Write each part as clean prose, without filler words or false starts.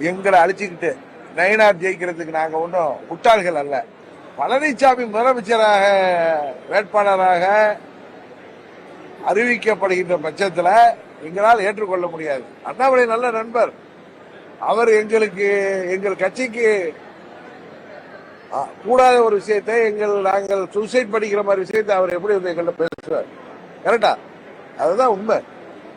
எங்களை அழிச்சுக்கிட்டு நயினார் ஜெயிக்கிறதுக்கு நாங்க ஒன்றும் முட்டாள்கள் அல்ல. பழனிசாமி முதலமைச்சராக வேட்பாளராக அறிவிக்கப்படுகின்ற பட்சத்தில் எங்களால் ஏற்றுக்கொள்ள முடியாது. அண்ணாமலை நல்ல நண்பர். அவர் எங்கள் கட்சிக்கு கூடாத ஒரு விஷயத்தை நாங்கள் சூசைட் படிக்கிற மாதிரி விஷயத்தை அவர் எப்படி வந்து எங்கள்ட்ட பேசுவார்? கரெக்டா? அதுதான் உண்மை.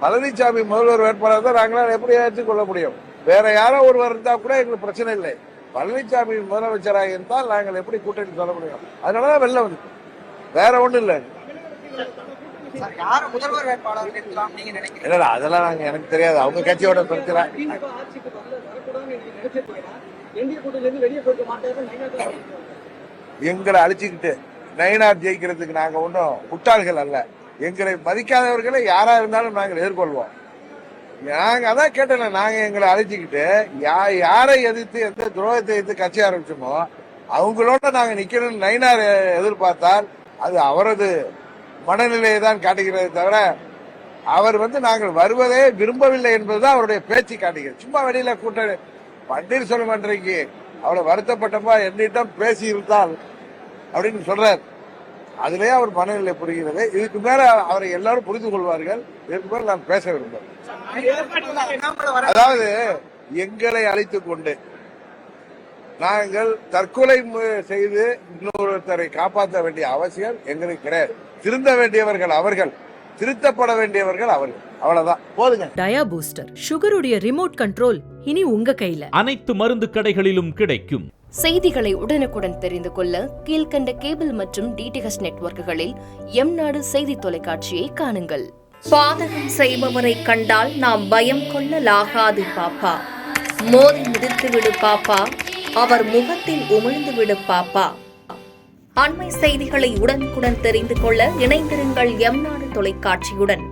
பழனிசாமி முதல்வர் வேட்பாளர் தான் நாங்களால் எப்படி ஏற்றுக்கொள்ள முடியும்? வேற யாரோ ஒருவர் இருந்தா கூட எங்களுக்கு பிரச்சனை இல்லை. பழனிசாமி முதலமைச்சராக இருந்தால் நாங்கள் எப்படி கூட்டணி சொல்ல முடியும்? அதனாலதான் வெளில வந்து வேற ஒண்ணும் இல்லை. அதெல்லாம் நாங்க எனக்கு தெரியாது. அவங்க கட்சியோட பிரச்சனை. எங்களை அழிச்சுக்கிட்டு நயினார் ஜெயிக்கிறதுக்கு நாங்க ஒன்றும் முட்டாள்கள் அல்ல. எங்களை மதிக்காதவர்களை யாரா இருந்தாலும் நாங்கள் எதிர்கொள்வோம். நாங்க அதான் கேட்டல, நாங்க எங்களை அழைச்சிக்கிட்டு யாரை எதிர்த்து எந்த துரோகத்தை எதிர்த்து கட்சி ஆரம்பிச்சோமோ அவங்களோட நாங்க நிக்கணும்னு நயினார் எதிர்பார்த்தால் அது அவரது மனநிலையை தான் காட்டுகிறதே தவிர அவர் நாங்கள் வருவதே விரும்பவில்லை என்பதுதான் அவருடைய பேச்சு காட்டுகிறது. சும்மா வெளியில கூட்ட பன்னீர்செல்வம் அன்றைக்கு அவரை வருத்தப்பட்டப்பா என்னிடம் பேசி இருந்தால் அப்படின்னு சொல்றார். அதுலயே அவர் மனநிலை புரிகிறது. இதுக்கு மேல அவரை எல்லாரும் புரிந்து கொள்வார்கள். இதுக்கு மேல நான் பேச விரும்புகிறேன். அதாவது எங்களை அழைத்துக் கொண்டு நாங்கள் தற்கொலை செய்து இன்னொருத்தரை காப்பாற்ற வேண்டிய அவசியம் எங்களுக்கு கிடையாது. திருந்த வேண்டியவர்கள் அவர்கள், திருத்தப்பட வேண்டியவர்கள் அவர்கள். அவ்வளவுதான், போதுங்க. டயா பூஸ்டர் சுகருடைய ரிமோட் கண்ட்ரோல் இனி உங்க கையில. அனைத்து மருந்து கடைகளிலும் கிடைக்கும். செய்திகளை உடனுக்குடன் தெரிந்து கொள்ள கீழ்கண்ட கேபிள் மற்றும் டிடிஎச் நெட்வொர்க்குகளில் எம்நாடு செய்தி தொலைக்காட்சியை காணுங்கள். பாதகம் செய்பவரை கண்டால் நாம் பயம் கொள்ளலாகாது பாப்பா. மோதி மிதித்து விடு பாப்பா, அவர் முகத்தில் உமிழ்ந்து விடு பாப்பா. அண்மை செய்திகளை உடனுக்குடன் தெரிந்து கொள்ள இணைந்திருங்கள் எம்நாடு தொலைக்காட்சியுடன்.